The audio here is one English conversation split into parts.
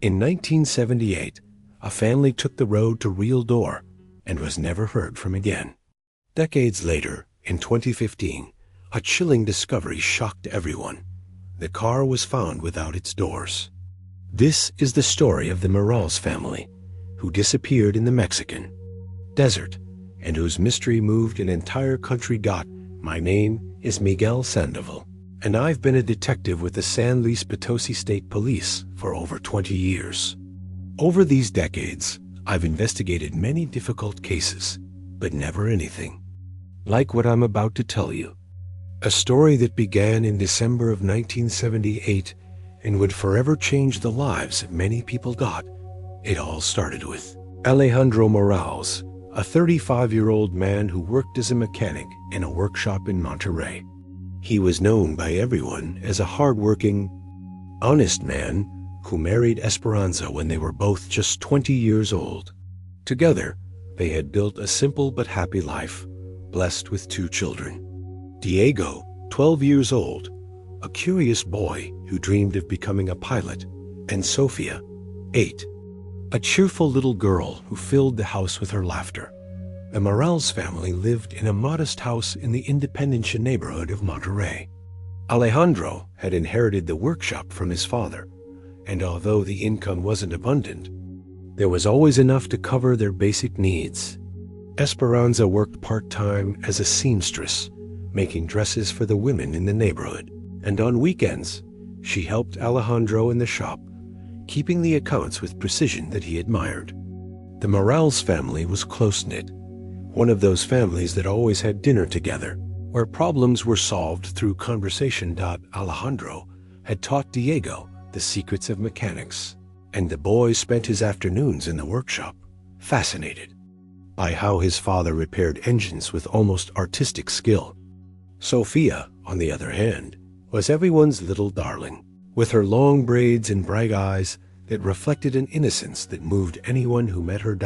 In 1978, a family took the road to Real Door and was never heard from again. Decades later, in 2015, a chilling discovery shocked everyone. The car was found without its doors. This is the story of the Morales family, who disappeared in the Mexican desert and whose mystery moved an entire country. My name is Miguel Sandoval, and I've been a detective with the San Luis Potosi State Police for over 20 years. Over these decades, I've investigated many difficult cases, but never anything like what I'm about to tell you. A story that began in December of 1978 and would forever change the lives of many people. It all started with Alejandro Morales, a 35-year-old man who worked as a mechanic in a workshop in Monterrey. He was known by everyone as a hard-working, honest man who married Esperanza when they were both just 20 years old. Together, they had built a simple but happy life, blessed with 2 children. Diego, 12 years old, a curious boy who dreamed of becoming a pilot, and Sofia, 8, a cheerful little girl who filled the house with her laughter. The Morales family lived in a modest house in the Independencia neighborhood of Monterrey. Alejandro had inherited the workshop from his father, and although the income wasn't abundant, there was always enough to cover their basic needs. Esperanza worked part-time as a seamstress, making dresses for the women in the neighborhood, and on weekends, she helped Alejandro in the shop, keeping the accounts with precision that he admired. The Morales family was close-knit, one of those families that always had dinner together, where problems were solved through conversation. Alejandro had taught Diego the secrets of mechanics, and the boy spent his afternoons in the workshop, fascinated by how his father repaired engines with almost artistic skill. Sofia, on the other hand, was everyone's little darling, with her long braids and bright eyes that reflected an innocence that moved anyone who met her.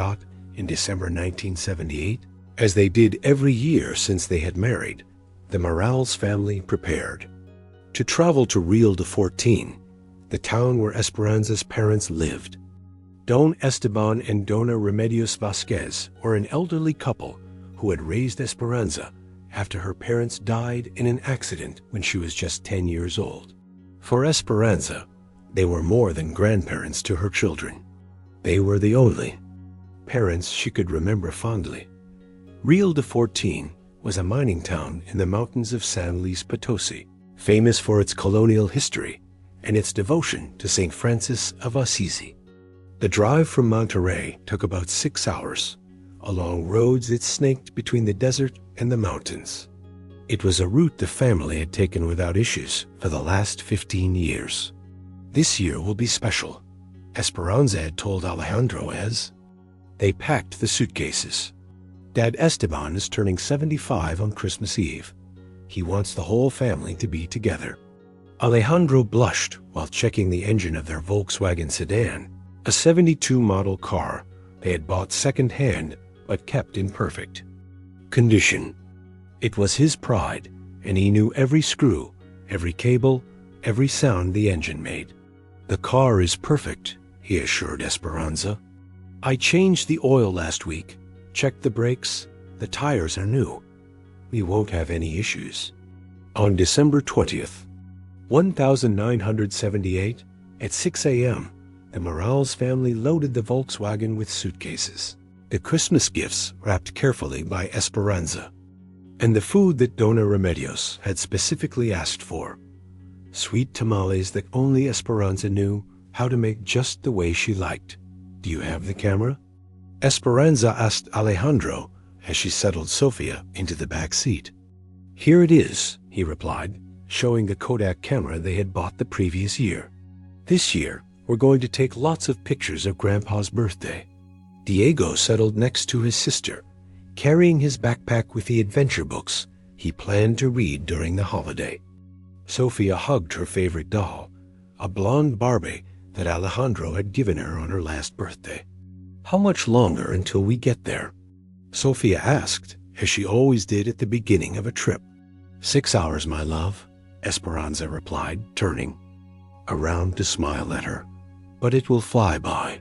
In December 1978, as they did every year since they had married, the Morales family prepared to travel to Real de 14, the town where Esperanza's parents lived. Don Esteban and Dona Remedios Vasquez were an elderly couple who had raised Esperanza after her parents died in an accident when she was just 10 years old. For Esperanza, they were more than grandparents to her children. They were the only parents she could remember fondly. Real de 14 was a mining town in the mountains of San Luis Potosi, famous for its colonial history and its devotion to St. Francis of Assisi. The drive from Monterrey took about 6 hours, along roads that snaked between the desert and the mountains. It was a route the family had taken without issues for the last 15 years. This year will be special, Esperanza had told Alejandro as they packed the suitcases. Dad Esteban is turning 75 on Christmas Eve. He wants the whole family to be together. Alejandro blushed while checking the engine of their Volkswagen sedan, a 72 model car they had bought second-hand but kept in perfect condition. It was his pride, and he knew every screw, every cable, every sound the engine made. "The car is perfect," he assured Esperanza. "I changed the oil last week, checked the brakes, the tires are new. We won't have any issues." On December 20th, 1978, at 6 a.m., the Morales family loaded the Volkswagen with suitcases, the Christmas gifts wrapped carefully by Esperanza, and the food that Dona Remedios had specifically asked for, sweet tamales that only Esperanza knew how to make just the way she liked. "Do you have the camera?" Esperanza asked Alejandro as she settled Sofia into the back seat. "Here it is," he replied, showing the Kodak camera they had bought the previous year. "This year, we're going to take lots of pictures of Grandpa's birthday." Diego settled next to his sister, carrying his backpack with the adventure books he planned to read during the holiday. Sofia hugged her favorite doll, a blonde Barbie that Alejandro had given her on her last birthday. "How much longer until we get there?" Sofia asked, as she always did at the beginning of a trip. 6 hours, my love," Esperanza replied, turning around to smile at her. but it will fly by.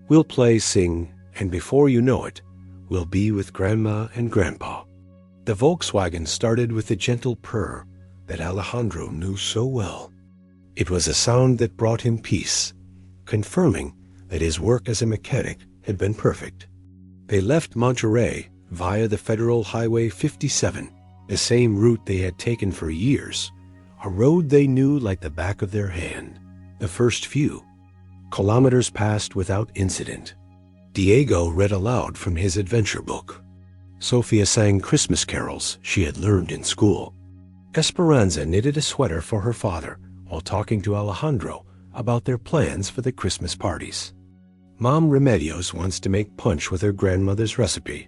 We'll play, sing, and before you know it, we'll be with Grandma and Grandpa." The Volkswagen started with the gentle purr that Alejandro knew so well. It was a sound that brought him peace, confirming that his work as a mechanic had been perfect. They left Monterrey via the Federal Highway 57, the same route they had taken for years, a road they knew like the back of their hand. The first few kilometers passed without incident. Diego read aloud from his adventure book. Sofia sang Christmas carols she had learned in school. Esperanza knitted a sweater for her father while talking to Alejandro about their plans for the Christmas parties. "Mom Remedios wants to make punch with her grandmother's recipe,"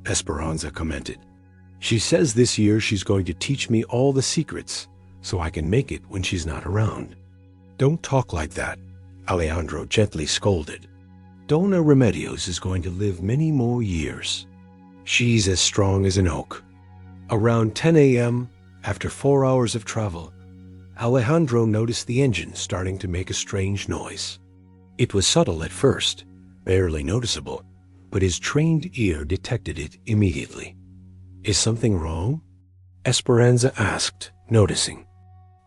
Esperanza commented. "She says this year she's going to teach me all the secrets so I can make it when she's not around." "Don't talk like that," Alejandro gently scolded. "Dona Remedios is going to live many more years. She's as strong as an oak." Around 10 a.m., after 4 hours of travel, Alejandro noticed the engine starting to make a strange noise. It was subtle at first, barely noticeable, but his trained ear detected it immediately. "Is something wrong?" Esperanza asked, noticing.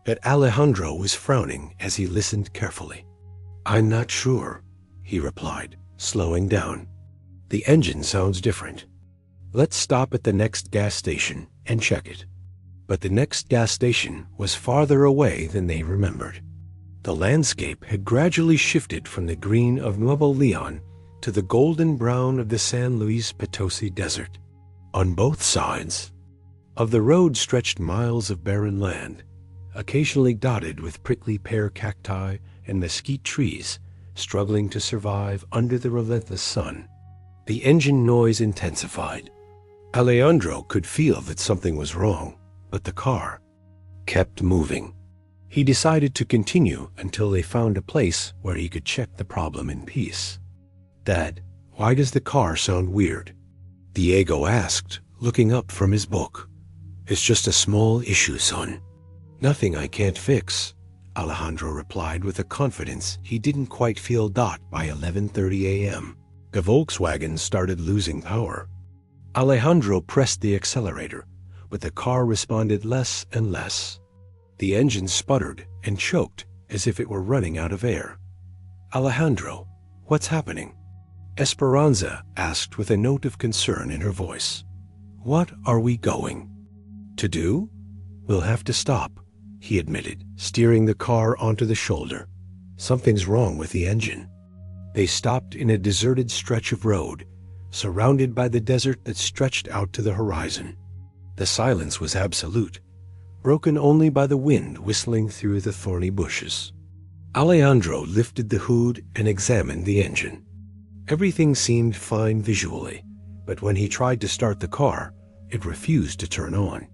But Alejandro was frowning as he listened carefully. "I'm not sure," he replied, slowing down. "The engine sounds different. Let's stop at the next gas station and check it." But the next gas station was farther away than they remembered. The landscape had gradually shifted from the green of Nuevo Leon to the golden brown of the San Luis Potosi Desert. On both sides of the road stretched miles of barren land, occasionally dotted with prickly pear cacti and mesquite trees struggling to survive under the relentless sun. The engine noise intensified. Alejandro could feel that something was wrong, but the car kept moving. He decided to continue until they found a place where he could check the problem in peace. "Dad, why does the car sound weird?" Diego asked, looking up from his book. "It's just a small issue, son. Nothing I can't fix," Alejandro replied with a confidence he didn't quite feel by 11:30 a.m. The Volkswagen started losing power. Alejandro pressed the accelerator, but the car responded less and less. The engine sputtered and choked as if it were running out of air. "Alejandro, what's happening?" Esperanza asked with a note of concern in her voice. "What are we going to do?" "We'll have to stop," he admitted, steering the car onto the shoulder. "Something's wrong with the engine." They stopped in a deserted stretch of road, surrounded by the desert that stretched out to the horizon. The silence was absolute, broken only by the wind whistling through the thorny bushes. Alejandro lifted the hood and examined the engine. Everything seemed fine visually, but when he tried to start the car, it refused to turn on.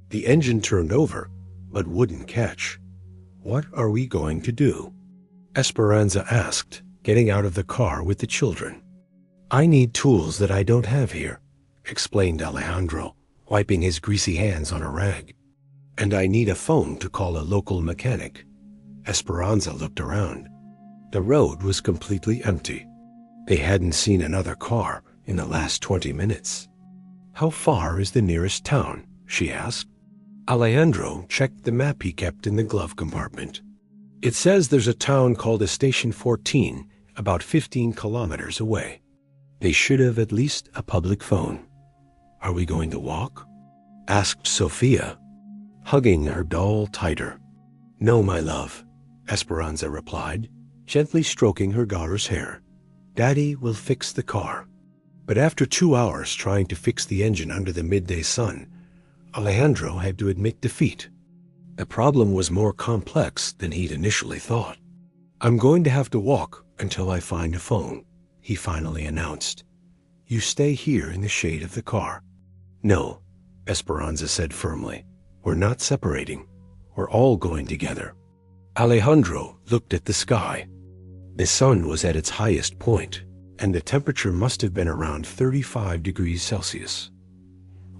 The engine turned over, but wouldn't catch. "What are we going to do?" Esperanza asked, getting out of the car with the children. "I need tools that I don't have here," explained Alejandro, wiping his greasy hands on a rag. "And I need a phone to call a local mechanic." Esperanza looked around. The road was completely empty. They hadn't seen another car in the last 20 minutes. "How far is the nearest town?" she asked. Alejandro checked the map he kept in the glove compartment. "It says there's a town called Station 14, about 15 kilometers away. They should have at least a public phone." "Are we going to walk?" asked Sofia, hugging her doll tighter. "No, my love," Esperanza replied, gently stroking her daughter's hair. "Daddy will fix the car." But after 2 hours trying to fix the engine under the midday sun, Alejandro had to admit defeat. The problem was more complex than he'd initially thought. "I'm going to have to walk until I find a phone," he finally announced. "You stay here in the shade of the car." "No," Esperanza said firmly. "We're not separating. We're all going together." Alejandro looked at the sky. The sun was at its highest point, and the temperature must have been around 35 degrees Celsius.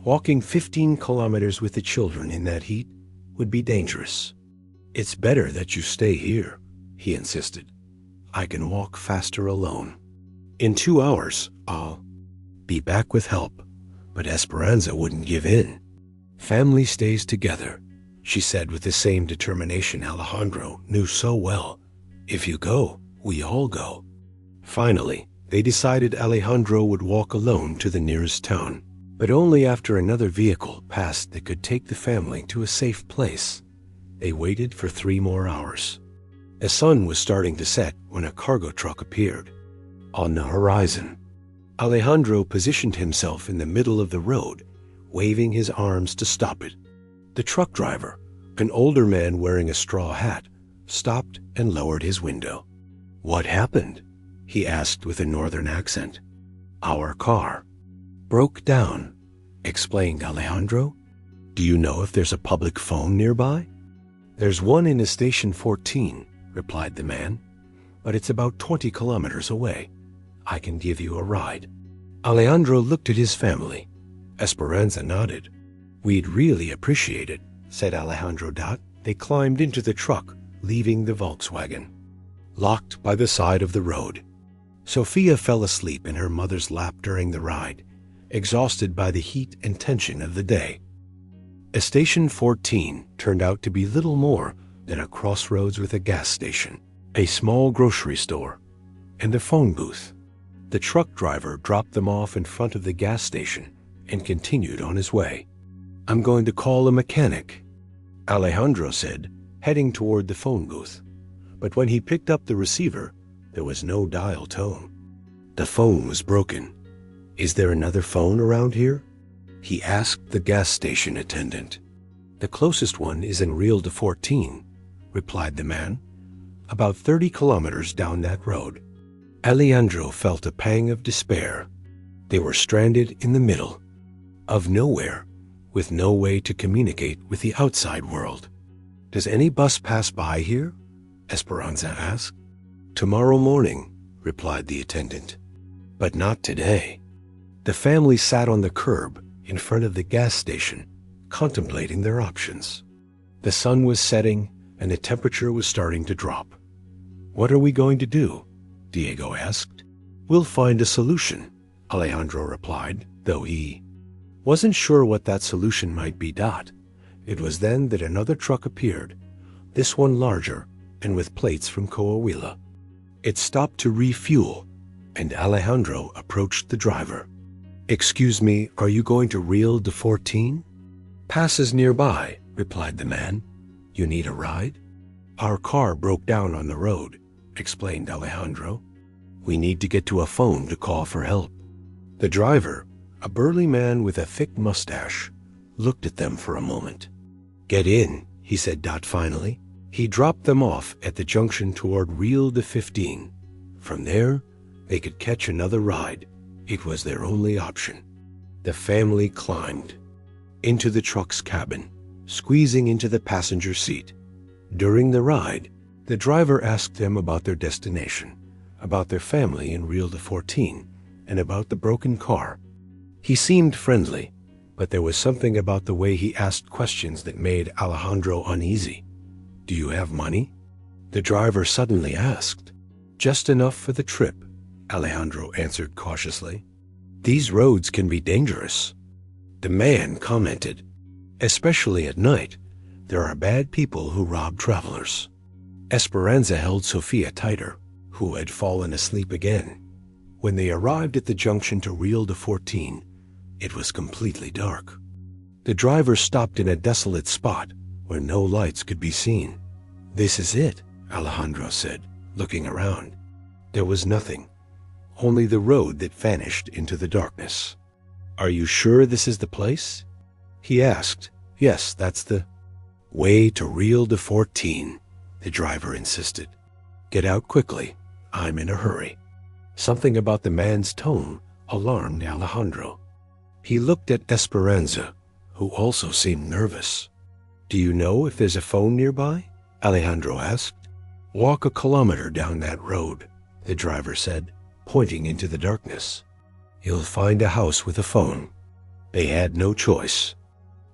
Walking 15 kilometers with the children in that heat would be dangerous. "It's better that you stay here," he insisted. I can walk faster alone. In 2 hours, I'll be back with help. But Esperanza wouldn't give in. Family stays together, she said with the same determination Alejandro knew so well. If you go, we all go. Finally, they decided Alejandro would walk alone to the nearest town, but only after another vehicle passed that could take the family to a safe place. They waited for 3 more hours. The sun was starting to set when a cargo truck appeared. On the horizon, Alejandro positioned himself in the middle of the road, waving his arms to stop it. The truck driver, an older man wearing a straw hat, stopped and lowered his window. "What happened?" he asked with a northern accent. "Our car broke down," explained Alejandro. "Do you know if there's a public phone nearby?" "There's one in Station 14, replied the man, "but it's about 20 kilometers away. I can give you a ride." Alejandro looked at his family. Esperanza nodded. "We'd really appreciate it," said Alejandro. They climbed into the truck, leaving the Volkswagen locked by the side of the road. Sophia fell asleep in her mother's lap during the ride, exhausted by the heat and tension of the day. Station 14 turned out to be little more than a crossroads with a gas station, a small grocery store, and a phone booth. The truck driver dropped them off in front of the gas station and continued on his way. "I'm going to call a mechanic," Alejandro said, heading toward the phone booth. But when he picked up the receiver, there was no dial tone. The phone was broken. "Is there another phone around here?" he asked the gas station attendant. "The closest one is in Rio de 14, replied the man, "about 30 kilometers down that road." Alejandro felt a pang of despair. They were stranded in the middle of nowhere, with no way to communicate with the outside world. "Does any bus pass by here?" Esperanza asked. "Tomorrow morning," replied the attendant. "But not today." The family sat on the curb in front of the gas station, contemplating their options. The sun was setting and the temperature was starting to drop. "What are we going to do?" Diego asked. "We'll find a solution," Alejandro replied, though he wasn't sure what that solution might be. It was then that another truck appeared, this one larger and with plates from Coahuila. It stopped to refuel, and Alejandro approached the driver. "Excuse me, are you going to Rio de 14? "Passes nearby," replied the man. "You need a ride?" "Our car broke down on the road," explained Alejandro. "We need to get to a phone to call for help." The driver, a burly man with a thick mustache, looked at them for a moment. "Get in," he said. Finally, he dropped them off at the junction toward Rio de 15. From there, they could catch another ride. It was their only option. The family climbed into the truck's cabin, squeezing into the passenger seat. During the ride, the driver asked them about their destination, about their family in Rio de 14, and about the broken car. He seemed friendly, but there was something about the way he asked questions that made Alejandro uneasy. "Do you have money?" the driver suddenly asked. "Just enough for the trip," Alejandro answered cautiously. "These roads can be dangerous," the man commented. "Especially at night. There are bad people who rob travelers." Esperanza held Sophia tighter, who had fallen asleep again. When they arrived at the junction to Rio de 14, it was completely dark. The driver stopped in a desolate spot where no lights could be seen. "This is it," Alejandro said, looking around. There was nothing, only the road that vanished into the darkness. "Are you sure this is the place?" he asked. "Yes, that's the way to Rio de 14, the driver insisted. "Get out quickly. I'm in a hurry." Something about the man's tone alarmed Alejandro. He looked at Esperanza, who also seemed nervous. "Do you know if there's a phone nearby?" Alejandro asked. "Walk a kilometer down that road," the driver said, pointing into the darkness. "You'll find a house with a phone." They had no choice.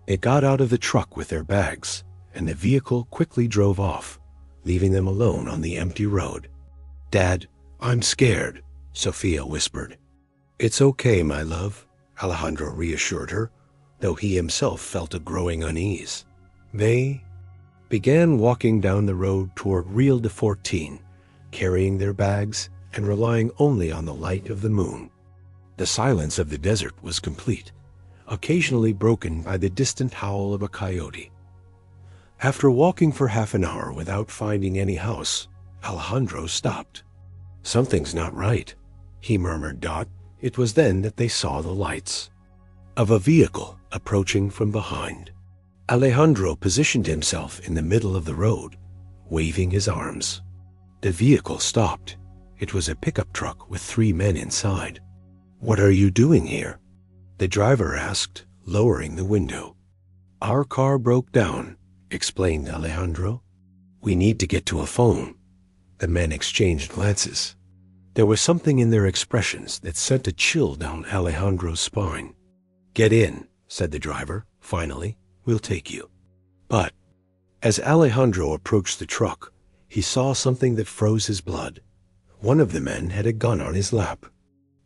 They got out of the truck with their bags, and the vehicle quickly drove off, leaving them alone on the empty road. "Dad, I'm scared," Sophia whispered. "It's okay, my love," Alejandro reassured her, though he himself felt a growing unease. They began walking down the road toward Rio de 14, carrying their bags and relying only on the light of the moon. The silence of the desert was complete, occasionally broken by the distant howl of a coyote. After walking for half an hour without finding any house, Alejandro stopped. "Something's not right," he murmured. It was then that they saw the lights of a vehicle approaching from behind. Alejandro positioned himself in the middle of the road, waving his arms. The vehicle stopped. It was a pickup truck with 3 men inside. "What are you doing here?" the driver asked, lowering the window. "Our car broke down," explained Alejandro. "We need to get to a phone." The men exchanged glances. There was something in their expressions that sent a chill down Alejandro's spine. "Get in," said the driver. "Finally, we'll take you." But as Alejandro approached the truck, he saw something that froze his blood. One of the men had a gun on his lap.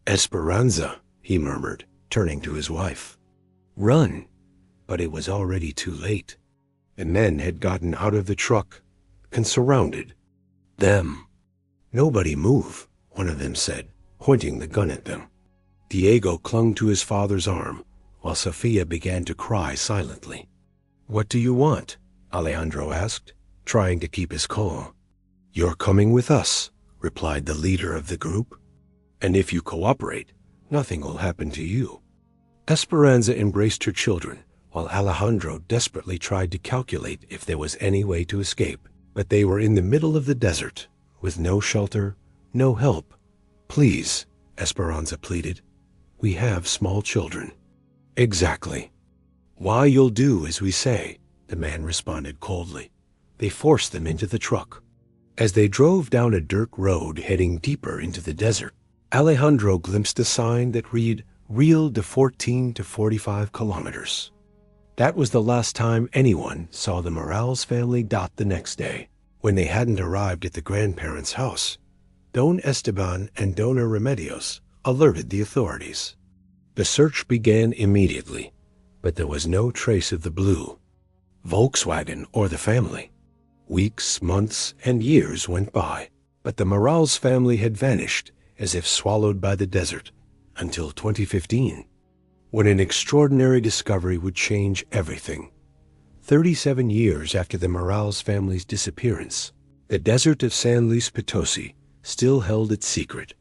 "Esperanza," he murmured, turning to his wife. "Run!" But it was already too late. The men had gotten out of the truck and surrounded them. "Nobody move," one of them said, pointing the gun at them. Diego clung to his father's arm, while Sophia began to cry silently. "What do you want?" Alejandro asked, trying to keep his calm. "You're coming with us," replied the leader of the group. "And if you cooperate, nothing will happen to you." Esperanza embraced her children, while Alejandro desperately tried to calculate if there was any way to escape. But they were in the middle of the desert, with no shelter, no help. "Please," Esperanza pleaded. "We have small children." "Exactly. Why, you'll do as we say," the man responded coldly. They forced them into the truck. As they drove down a dirt road heading deeper into the desert, Alejandro glimpsed a sign that read Rio de 14 to 45 kilometers. That was the last time anyone saw the Morales family. The next day, when they hadn't arrived at the grandparents' house, Don Esteban and Dona Remedios alerted the authorities. The search began immediately, but there was no trace of the blue Volkswagen or the family. Weeks, months, and years went by, but the Morales family had vanished as if swallowed by the desert until 2015, when an extraordinary discovery would change everything. 37 years after the Morales family's disappearance, the desert of San Luis Potosi still held its secret.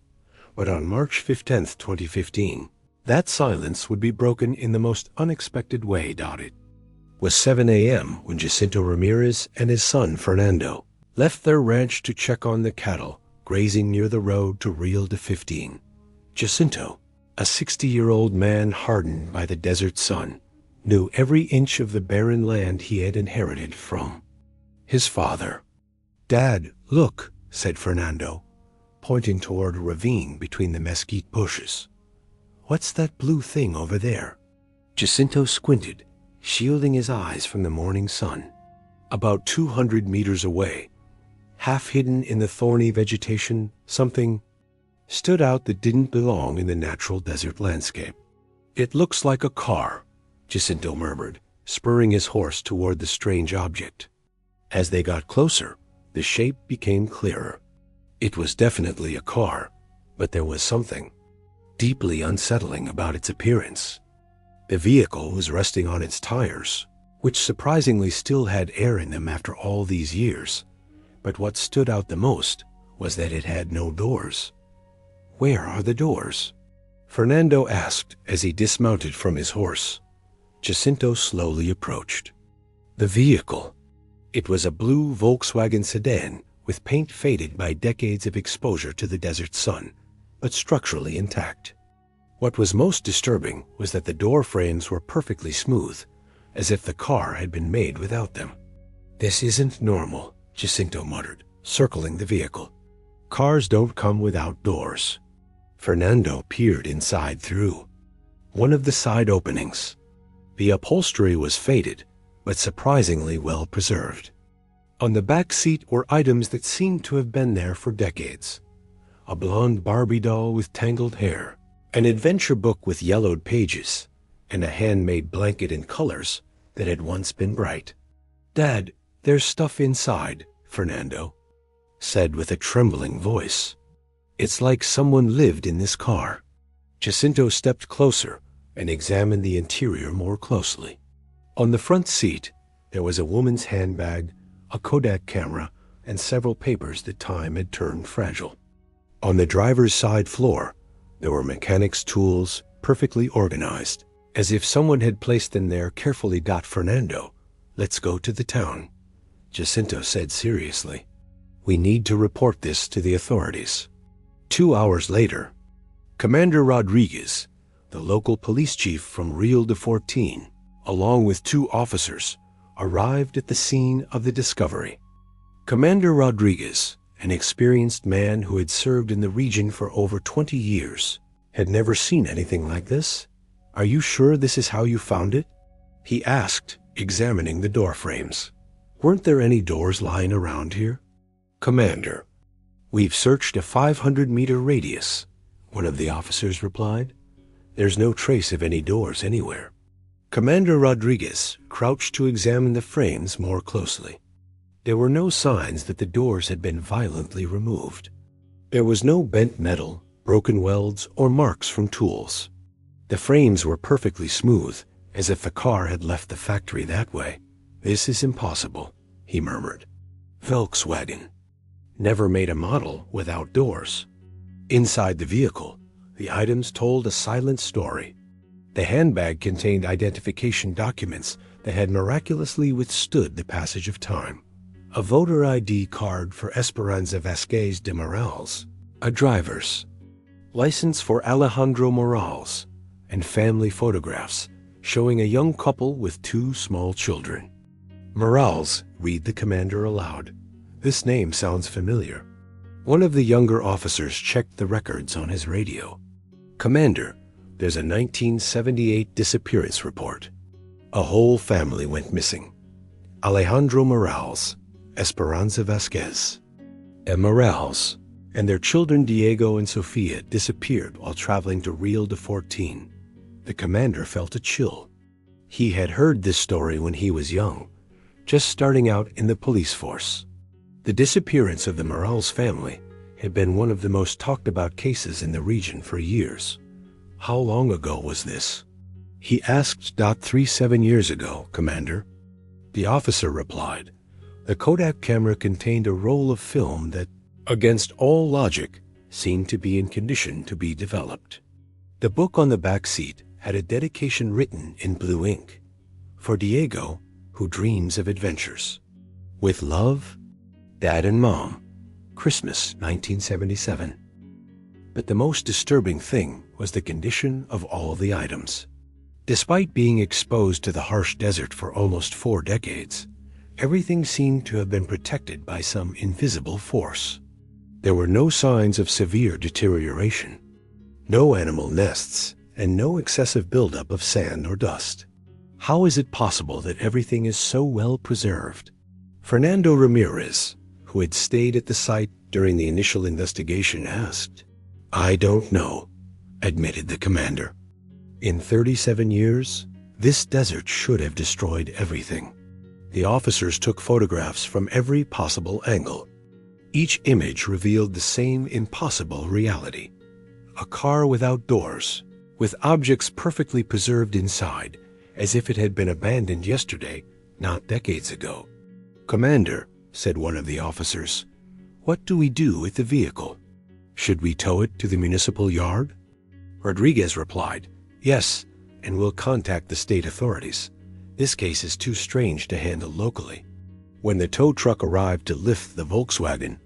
But on March 15, 2015, that silence would be broken in the most unexpected way. It was 7 a.m. when Jacinto Ramirez and his son Fernando left their ranch to check on the cattle grazing near the road to Rio de 15. Jacinto, a 60-year-old man hardened by the desert sun, knew every inch of the barren land he had inherited from his father. "Dad, look," said Fernando, pointing toward a ravine between the mesquite bushes. "What's that blue thing over there?" Jacinto squinted, shielding his eyes from the morning sun. About 200 meters away, half hidden in the thorny vegetation, something stood out that didn't belong in the natural desert landscape. "It looks like a car," Jacinto murmured, spurring his horse toward the strange object. As they got closer, the shape became clearer. It was definitely a car, but there was something deeply unsettling about its appearance. The vehicle was resting on its tires, which surprisingly still had air in them after all these years. But what stood out the most was that it had no doors. "Where are the doors?" Fernando asked as he dismounted from his horse. Jacinto slowly approached the vehicle. It was a blue Volkswagen sedan with paint faded by decades of exposure to the desert sun, but structurally intact. What was most disturbing was that the door frames were perfectly smooth, as if the car had been made without them. "This isn't normal," Jacinto muttered, circling the vehicle. "Cars don't come without doors." Fernando peered inside through one of the side openings. The upholstery was faded, but surprisingly well preserved. On the back seat were items that seemed to have been there for decades. a blonde Barbie doll with tangled hair, an adventure book with yellowed pages, and a handmade blanket in colors that had once been bright. "Dad, there's stuff inside," Fernando said with a trembling voice. "It's like someone lived in this car." Jacinto stepped closer and examined the interior more closely. On the front seat, there was a woman's handbag, a Kodak camera, and several papers that time had turned fragile. On the driver's side floor, there were mechanics' tools, perfectly organized, as if someone had placed them there carefully. "Fernando, let's go to the town," Jacinto said seriously. "We need to report this to the authorities." 2 hours later, Commander Rodriguez, the local police chief from Rio de Fortín, along with 2 officers, arrived at the scene of the discovery. Commander Rodriguez, an experienced man who had served in the region for over 20 years, had never seen anything like this. "Are you sure this is how you found it?" he asked, examining the door frames. "Weren't there any doors lying around here?" "Commander, we've searched a 500-meter radius," one of the officers replied. "There's no trace of any doors anywhere." Commander Rodriguez crouched to examine the frames more closely. There were no signs that the doors had been violently removed. There was no bent metal, broken welds, or marks from tools. The frames were perfectly smooth, as if the car had left the factory that way. "This is impossible," he murmured. "Volkswagen never made a model without doors." Inside the vehicle, the items told a silent story. The handbag contained identification documents that had miraculously withstood the passage of time. A voter ID card for Esperanza Vasquez de Morales, a driver's license for Alejandro Morales, and family photographs showing a young couple with 2 small children. "Morales," read the commander aloud. "This name sounds familiar." One of the younger officers checked the records on his radio. "Commander, there's a 1978 disappearance report. A whole family went missing. Alejandro Morales, Esperanza Vasquez, and Morales, and their children Diego and Sofia disappeared while traveling to Rio de Fortín." The commander felt a chill. He had heard this story when he was young, just starting out in the police force. The disappearance of the Morales family had been one of the most talked about cases in the region for years. "How long ago was this?" he asked. 37 years ago, Commander," the officer replied. The Kodak camera contained a roll of film that, against all logic, seemed to be in condition to be developed. The book on the back seat had a dedication written in blue ink. "For Diego, who dreams of adventures. With love, Dad and Mom, Christmas 1977. But the most disturbing thing was the condition of all the items. Despite being exposed to the harsh desert for almost 4 decades, everything seemed to have been protected by some invisible force. There were no signs of severe deterioration, no animal nests, and no excessive buildup of sand or dust. How is it possible that everything is so well preserved? Fernando Ramirez, who had stayed at the site during the initial investigation, asked. "I don't know," admitted the commander. "In 37 years, this desert should have destroyed everything." The officers took photographs from every possible angle. Each image revealed the same impossible reality. A car without doors, with objects perfectly preserved inside, as if it had been abandoned yesterday, not decades ago. "Commander," said one of the officers, "what do we do with the vehicle? Should we tow it to the municipal yard?" Rodriguez replied, "Yes, and we'll contact the state authorities. This case is too strange to handle locally." When the tow truck arrived to lift the Volkswagen,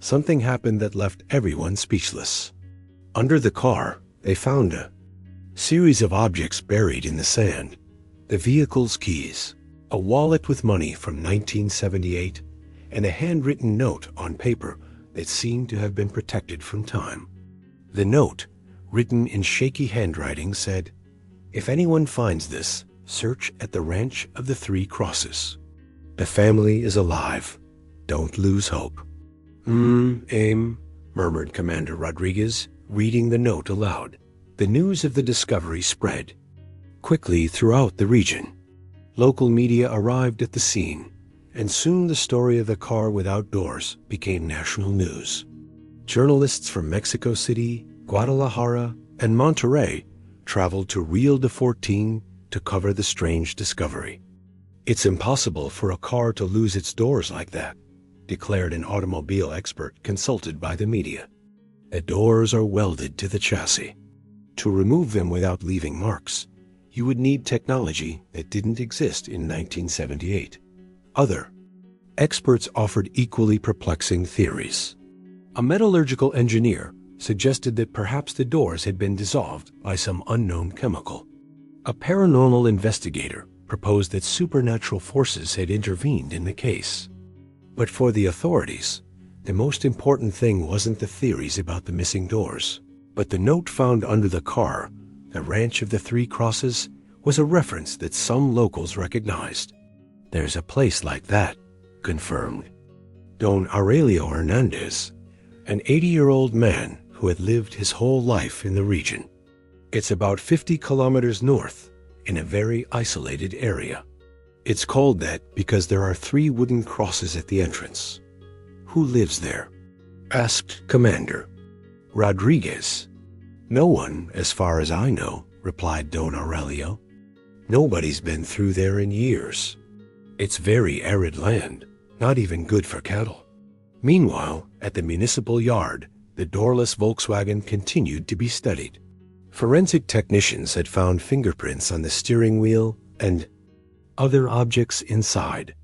something happened that left everyone speechless. Under the car, they found a series of objects buried in the sand. The vehicle's keys, a wallet with money from 1978, and a handwritten note on paper that seemed to have been protected from time. The note, written in shaky handwriting, said, "If anyone finds this, search at the Ranch of the 3 Crosses. The family is alive. Don't lose hope." murmured Commander Rodriguez, reading the note aloud. The news of the discovery spread quickly throughout the region. Local media arrived at the scene, and soon the story of the car without doors became national news. Journalists from Mexico City, Guadalajara, and Monterrey traveled to Rio de 14 to cover the strange discovery. "It's impossible for a car to lose its doors like that," declared an automobile expert consulted by the media. "The doors are welded to the chassis. To remove them without leaving marks, you would need technology that didn't exist in 1978. Other experts offered equally perplexing theories. A metallurgical engineer suggested that perhaps the doors had been dissolved by some unknown chemical. A paranormal investigator proposed that supernatural forces had intervened in the case. But for the authorities, the most important thing wasn't the theories about the missing doors, but the note found under the car. The Ranch of the Three Crosses was a reference that some locals recognized. "There's a place like that," confirmed Don Aurelio Hernandez, an 80-year-old man who had lived his whole life in the region. "It's about 50 kilometers north, in a very isolated area. It's called that because there are 3 wooden crosses at the entrance." "Who lives there?" asked Commander Rodriguez. "No one, as far as I know," replied Don Aurelio. "Nobody's been through there in years. It's very arid land, not even good for cattle." Meanwhile, at the municipal yard, the doorless Volkswagen continued to be studied. Forensic technicians had found fingerprints on the steering wheel and other objects inside.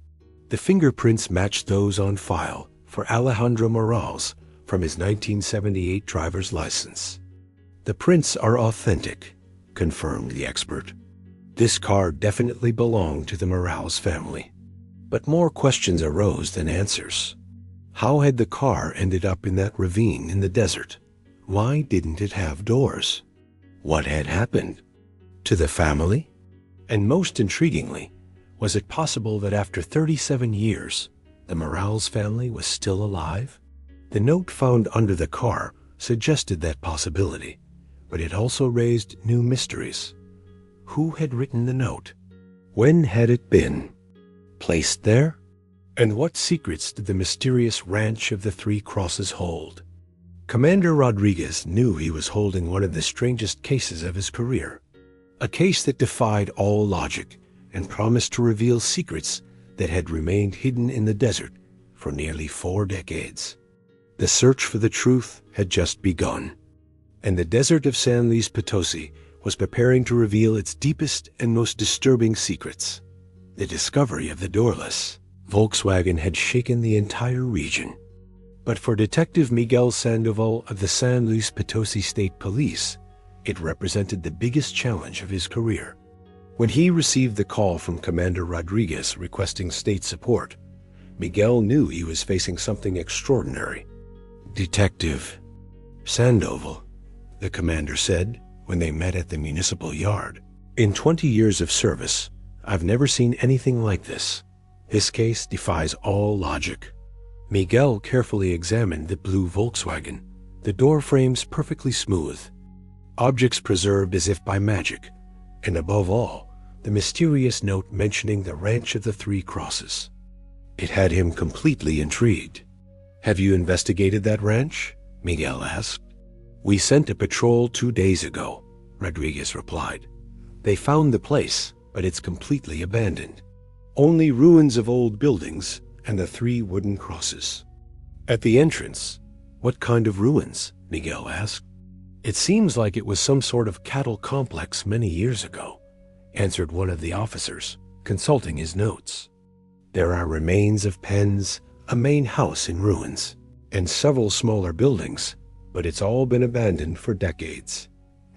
The fingerprints matched those on file for Alejandro Morales from his 1978 driver's license. "The prints are authentic," confirmed the expert. "This car definitely belonged to the Morales family." But more questions arose than answers. How had the car ended up in that ravine in the desert? Why didn't it have doors? What had happened to the family? And most intriguingly, was it possible that after 37 years, the Morales family was still alive? The note found under the car suggested that possibility, but it also raised new mysteries. Who had written the note? When had it been placed there? And what secrets did the mysterious Ranch of the Three Crosses hold? Commander Rodriguez knew he was holding one of the strangest cases of his career, a case that defied all logic and promised to reveal secrets that had remained hidden in the desert for nearly 4 decades. The search for the truth had just begun, and the desert of San Luis Potosi was preparing to reveal its deepest and most disturbing secrets. The discovery of the doorless Volkswagen had shaken the entire region. But for Detective Miguel Sandoval of the San Luis Potosi State Police, it represented the biggest challenge of his career. When he received the call from Commander Rodriguez requesting state support, Miguel knew he was facing something extraordinary. "Detective Sandoval," the commander said when they met at the municipal yard. "In 20 years of service, I've never seen anything like this. This case defies all logic." Miguel carefully examined the blue Volkswagen, the door frames perfectly smooth, objects preserved as if by magic, and above all, the mysterious note mentioning the Ranch of the Three Crosses. It had him completely intrigued. "Have you investigated that ranch?" Miguel asked. "We sent a patrol 2 days ago," Rodriguez replied. "They found the place, but it's completely abandoned. Only ruins of old buildings and the 3 wooden crosses. At the entrance." "What kind of ruins?" Miguel asked. "It seems like it was some sort of cattle complex many years ago," answered one of the officers, consulting his notes. "There are remains of pens, a main house in ruins, and several smaller buildings, but it's all been abandoned for decades."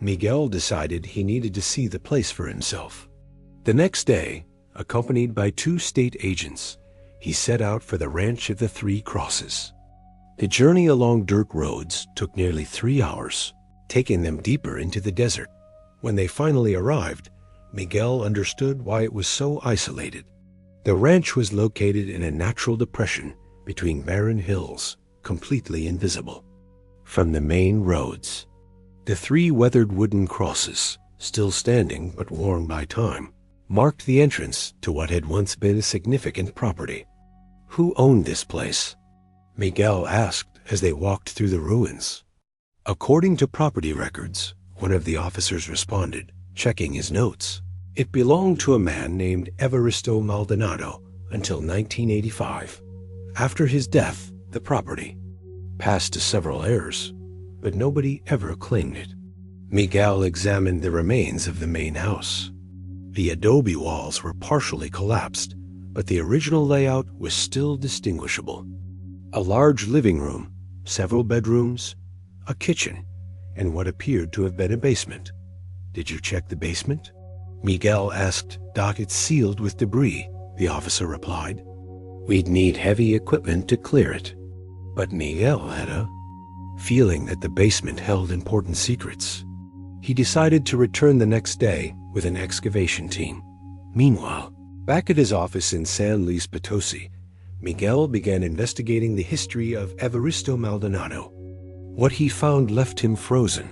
Miguel decided he needed to see the place for himself. The next day, accompanied by 2 state agents, he set out for the Ranch of the Three Crosses. The journey along dirt roads took nearly 3 hours, taking them deeper into the desert. When they finally arrived, Miguel understood why it was so isolated. The ranch was located in a natural depression between barren hills, completely invisible. from the main roads. The 3 weathered wooden crosses, still standing but worn by time, marked the entrance to what had once been a significant property. Who owned this place? Miguel asked as they walked through the ruins. According to property records, one of the officers responded, checking his notes. It belonged to a man named Evaristo Maldonado until 1985. After his death, the property passed to several heirs, but nobody ever claimed it. Miguel examined the remains of the main house. The adobe walls were partially collapsed, but the original layout was still distinguishable. A large living room, several bedrooms, a kitchen, and what appeared to have been a basement. "Did you check the basement?" Miguel asked. "Doc, it's sealed with debris," the officer replied. "We'd need heavy equipment to clear it." But Miguel had a feeling that the basement held important secrets. He decided to return the next day with an excavation team. Meanwhile, back at his office in San Luis Potosi, Miguel began investigating the history of Evaristo Maldonado. What he found left him frozen.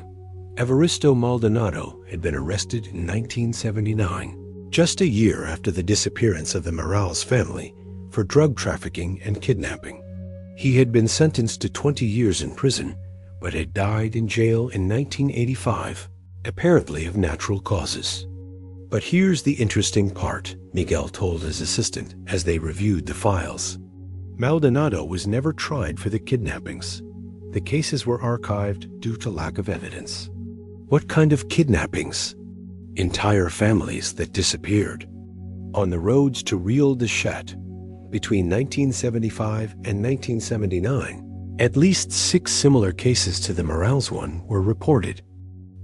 Evaristo Maldonado had been arrested in 1979, just a year after the disappearance of the Morales family, for drug trafficking and kidnapping. He had been sentenced to 20 years in prison, but had died in jail in 1985, apparently of natural causes. But here's the interesting part, Miguel told his assistant as they reviewed the files. Maldonado was never tried for the kidnappings. The cases were archived due to lack of evidence. What kind of kidnappings? Entire families that disappeared. On the roads to Rio de Chat, between 1975 and 1979, at least 6 similar cases to the Morales one were reported.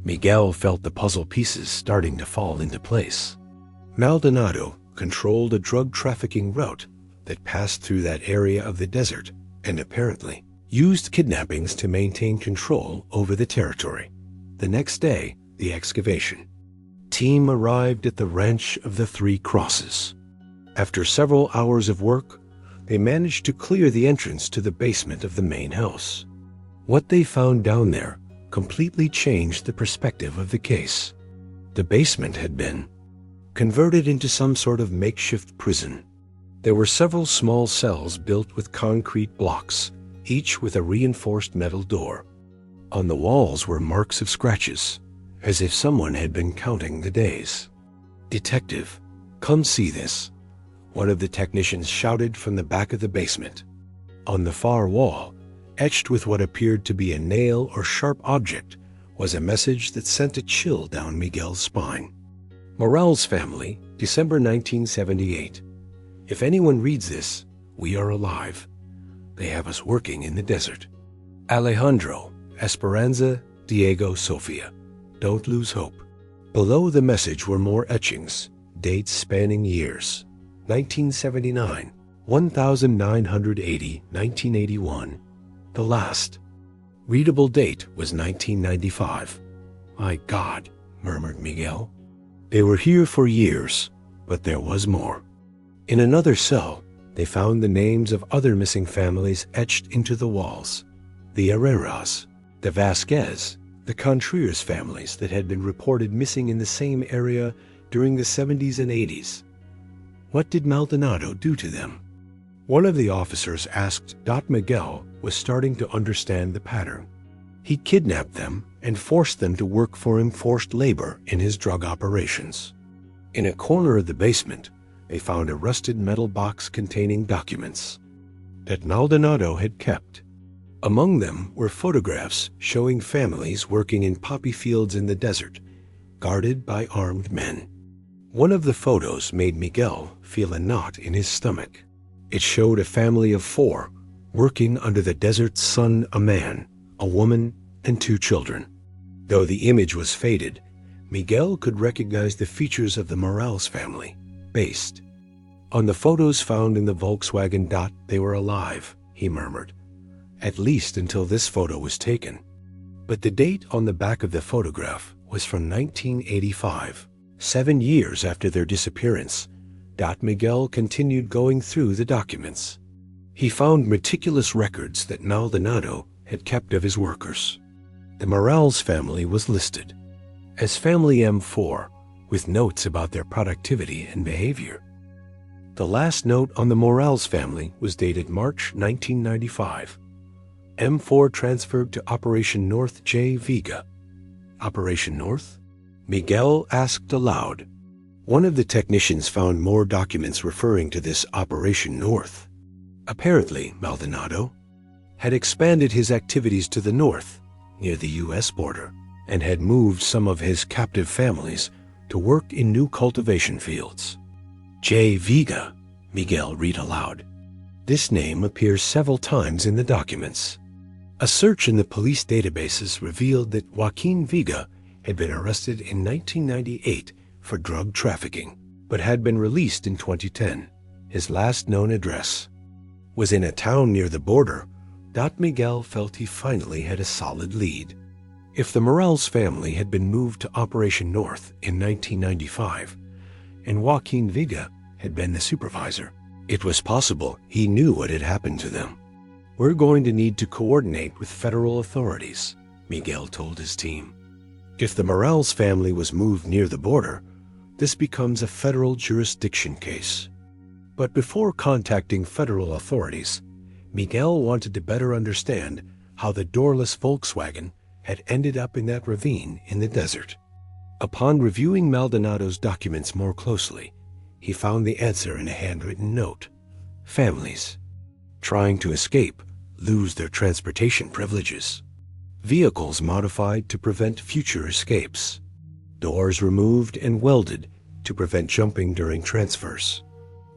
Miguel felt the puzzle pieces starting to fall into place. Maldonado controlled a drug trafficking route that passed through that area of the desert and apparently used kidnappings to maintain control over the territory. The next day, the excavation team arrived at the ranch of the 3 crosses. After several hours of work, they managed to clear the entrance to the basement of the main house. What they found down there completely changed the perspective of the case. The basement had been converted into some sort of makeshift prison. There were several small cells built with concrete blocks, each with a reinforced metal door. On the walls were marks of scratches, as if someone had been counting the days. "Detective, come see this," one of the technicians shouted from the back of the basement. On the far wall, etched with what appeared to be a nail or sharp object, was a message that sent a chill down Miguel's spine. Morales family, December 1978. If anyone reads this, we are alive. They have us working in the desert. Alejandro, Esperanza, Diego, Sofia. Don't lose hope. Below the message were more etchings, dates spanning years. 1979, 1980, 1981. The last readable date was 1995. "My God," murmured Miguel. They were here for years, but there was more. In another cell, they found the names of other missing families etched into the walls. The Herreras, the Vasquez, the Contreras families that had been reported missing in the same area during the 70s and 80s. What did Maldonado do to them? One of the officers asked. Miguel was starting to understand the pattern. He kidnapped them and forced them to work for him forced labor in his drug operations. In a corner of the basement, they found a rusted metal box containing documents that Maldonado had kept. Among them were photographs showing families working in poppy fields in the desert, guarded by armed men. One of the photos made Miguel feel a knot in his stomach. It showed a family of 4 working under the desert sun, a man, a woman, and 2 children. Though the image was faded, Miguel could recognize the features of the Morales family, based on the photos found in the Volkswagen. They were alive, he murmured, at least until this photo was taken. But the date on the back of the photograph was from 1985, 7 years after their disappearance. Miguel continued going through the documents. He found meticulous records that Maldonado had kept of his workers. The Morales family was listed as Family M4, with notes about their productivity and behavior. The last note on the Morales family was dated March 1995. M4 transferred to Operation North J. Vega. Operation North? Miguel asked aloud. One of the technicians found more documents referring to this Operation North. Apparently, Maldonado had expanded his activities to the north, near the U.S. border, and had moved some of his captive families to work in new cultivation fields. J. Vega, Miguel read aloud. This name appears several times in the documents. A search in the police databases revealed that Joaquin Vega had been arrested in 1998 for drug trafficking, but had been released in 2010. His last known address was in a town near the border. Miguel felt he finally had a solid lead. If the Morales family had been moved to Operation North in 1995, and Joaquin Vega had been the supervisor, it was possible he knew what had happened to them. We're going to need to coordinate with federal authorities, Miguel told his team. If the Morales family was moved near the border, this becomes a federal jurisdiction case. But before contacting federal authorities, Miguel wanted to better understand how the doorless Volkswagen had ended up in that ravine in the desert. Upon reviewing Maldonado's documents more closely, he found the answer in a handwritten note. Families trying to escape lose their transportation privileges. Vehicles modified to prevent future escapes. Doors removed and welded to prevent jumping during transfers.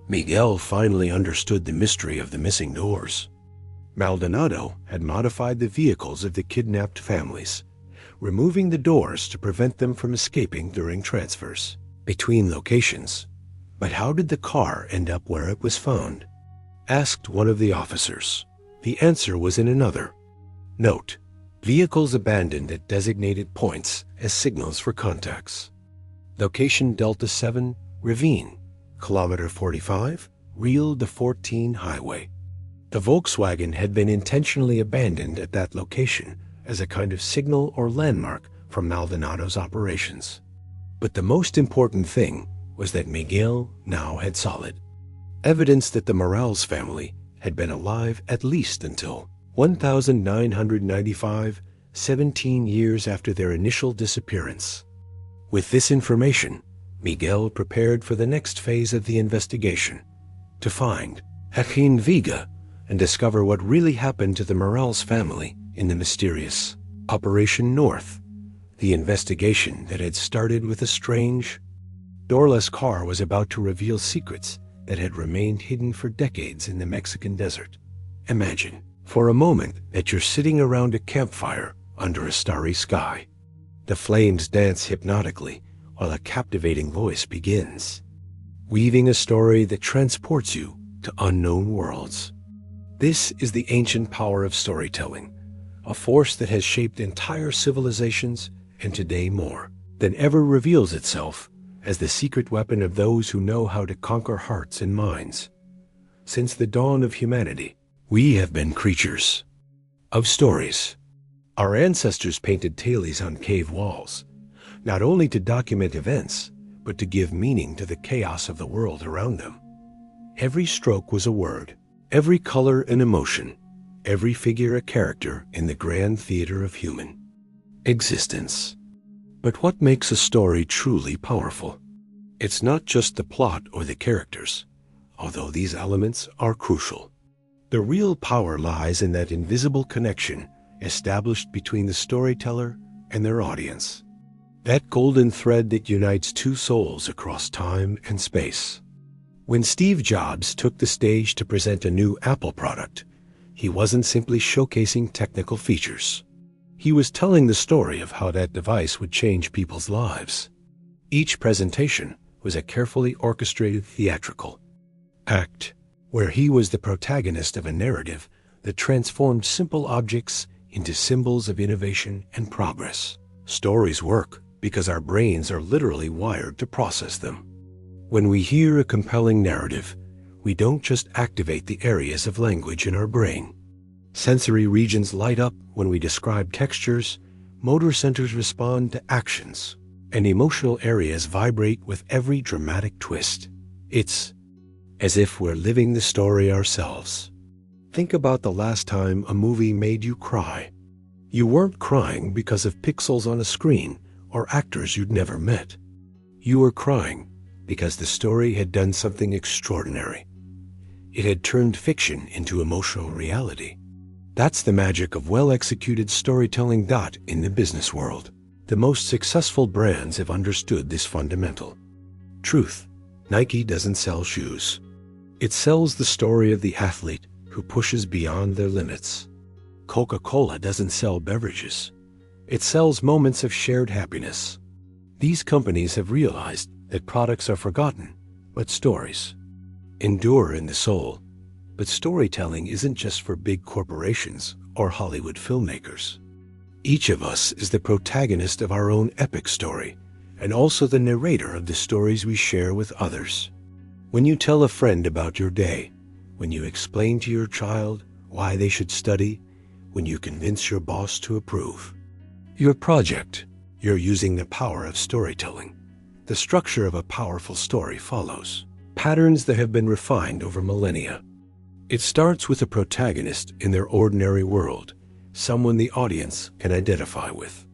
Miguel finally understood the mystery of the missing doors. Maldonado had modified the vehicles of the kidnapped families, removing the doors to prevent them from escaping during transfers between locations. But how did the car end up where it was found? Asked one of the officers. The answer was in another note. Vehicles abandoned at designated points as signals for contacts. Location Delta 7, Ravine, Kilometer 45, Rio de 14 Highway. The Volkswagen had been intentionally abandoned at that location as a kind of signal or landmark for Maldonado's operations. But the most important thing was that Miguel now had solid evidence that the Morales family had been alive at least until 1995, 17 years after their initial disappearance. With this information, Miguel prepared for the next phase of the investigation, to find Joaquin Vega and discover what really happened to the Morales family in the mysterious Operation North, the investigation that had started with a strange, doorless car was about to reveal secrets that had remained hidden for decades in the Mexican desert. Imagine, for a moment, that you're sitting around a campfire under a starry sky. The flames dance hypnotically while a captivating voice begins, weaving a story that transports you to unknown worlds. This is the ancient power of storytelling, a force that has shaped entire civilizations and today more than ever reveals itself as the secret weapon of those who know how to conquer hearts and minds. Since the dawn of humanity, we have been creatures of stories. Our ancestors painted tailies on cave walls, not only to document events, but to give meaning to the chaos of the world around them. Every stroke was a word, every color an emotion, every figure a character in the grand theater of human existence. But what makes a story truly powerful? It's not just the plot or the characters, although these elements are crucial. The real power lies in that invisible connection established between the storyteller and their audience. That golden thread that unites two souls across time and space. When Steve Jobs took the stage to present a new Apple product, he wasn't simply showcasing technical features. He was telling the story of how that device would change people's lives. Each presentation was a carefully orchestrated theatrical act, where he was the protagonist of a narrative that transformed simple objects into symbols of innovation and progress. Stories work because our brains are literally wired to process them. When we hear a compelling narrative, we don't just activate the areas of language in our brain. Sensory regions light up when we describe textures, motor centers respond to actions, and emotional areas vibrate with every dramatic twist. It's as if we're living the story ourselves. Think about the last time a movie made you cry. You weren't crying because of pixels on a screen or actors you'd never met. You were crying because the story had done something extraordinary. It had turned fiction into emotional reality. That's the magic of well-executed storytelling. In the business world, the most successful brands have understood this fundamental truth. Nike doesn't sell shoes. It sells the story of the athlete who pushes beyond their limits. Coca-Cola doesn't sell beverages. It sells moments of shared happiness. These companies have realized that products are forgotten, but stories endure in the soul. But storytelling isn't just for big corporations or Hollywood filmmakers. Each of us is the protagonist of our own epic story, and also the narrator of the stories we share with others. When you tell a friend about your day, when you explain to your child why they should study, when you convince your boss to approve your project, you're using the power of storytelling. The structure of a powerful story follows patterns that have been refined over millennia. It starts with a protagonist in their ordinary world, someone the audience can identify with.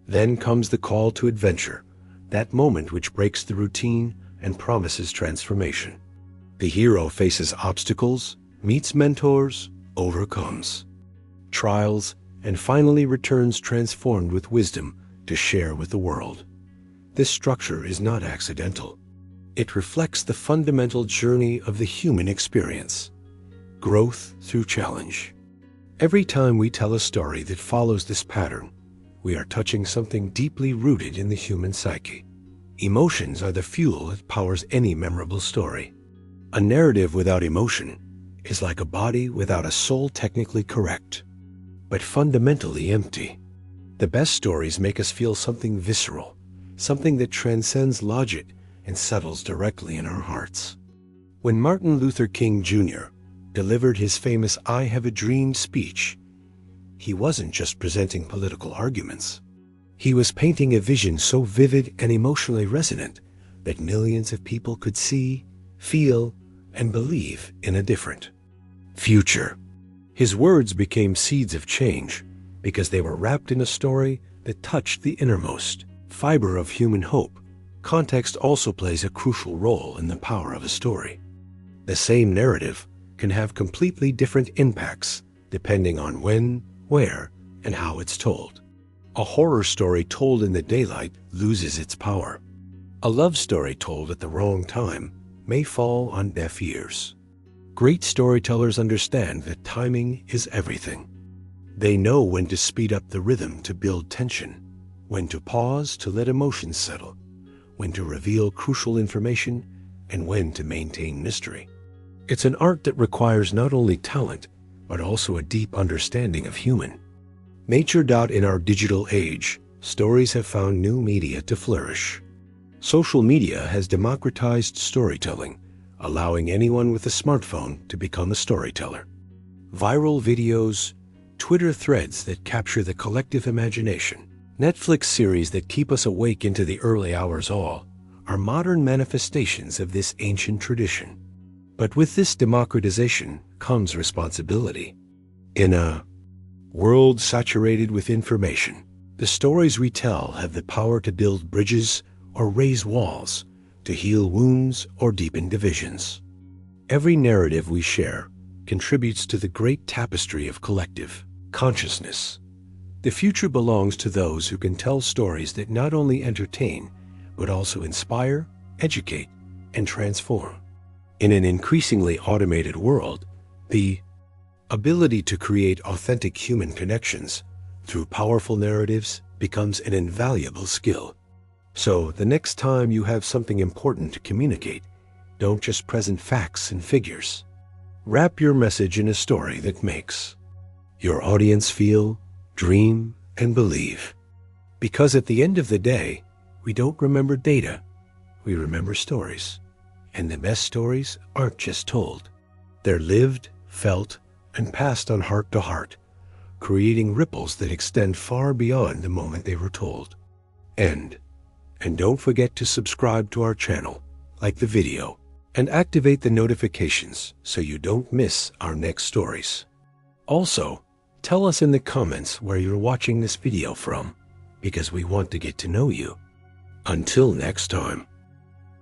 Then comes the call to adventure, that moment which breaks the routine and promises transformation. The hero faces obstacles, meets mentors, overcomes trials, and finally returns transformed with wisdom to share with the world. This structure is not accidental. It reflects the fundamental journey of the human experience. Growth through challenge. Every time we tell a story that follows this pattern, we are touching something deeply rooted in the human psyche. Emotions are the fuel that powers any memorable story. A narrative without emotion is like a body without a soul, technically correct, but fundamentally empty. The best stories make us feel something visceral, something that transcends logic and settles directly in our hearts. When Martin Luther King Jr. delivered his famous "I Have a Dream" speech, he wasn't just presenting political arguments. He was painting a vision so vivid and emotionally resonant that millions of people could see, feel, and believe in a different future. His words became seeds of change because they were wrapped in a story that touched the innermost fiber of human hope. Context also plays a crucial role in the power of a story. The same narrative can have completely different impacts depending on when, where, and how it's told. A horror story told in the daylight loses its power. A love story told at the wrong time may fall on deaf ears. Great storytellers understand that timing is everything. They know when to speed up the rhythm to build tension, when to pause to let emotions settle, when to reveal crucial information, and when to maintain mystery. It's an art that requires not only talent, but also a deep understanding of human nature. In our digital age, stories have found new media to flourish. Social media has democratized storytelling, allowing anyone with a smartphone to become a storyteller. Viral videos, Twitter threads that capture the collective imagination, Netflix series that keep us awake into the early hours, all are modern manifestations of this ancient tradition. But with this democratization comes responsibility. In a world saturated with information, the stories we tell have the power to build bridges or raise walls, to heal wounds or deepen divisions. Every narrative we share contributes to the great tapestry of collective consciousness. The future belongs to those who can tell stories that not only entertain, but also inspire, educate, and transform. In an increasingly automated world, the ability to create authentic human connections through powerful narratives becomes an invaluable skill. So, the next time you have something important to communicate, don't just present facts and figures. Wrap your message in a story that makes your audience feel, dream, and believe. Because at the end of the day, we don't remember data, we remember stories. And the best stories aren't just told. They're lived, felt, and passed on heart to heart, creating ripples that extend far beyond the moment they were told. And don't forget to subscribe to our channel, like the video, and activate the notifications so you don't miss our next stories. Also, tell us in the comments where you're watching this video from, because we want to get to know you. Until next time.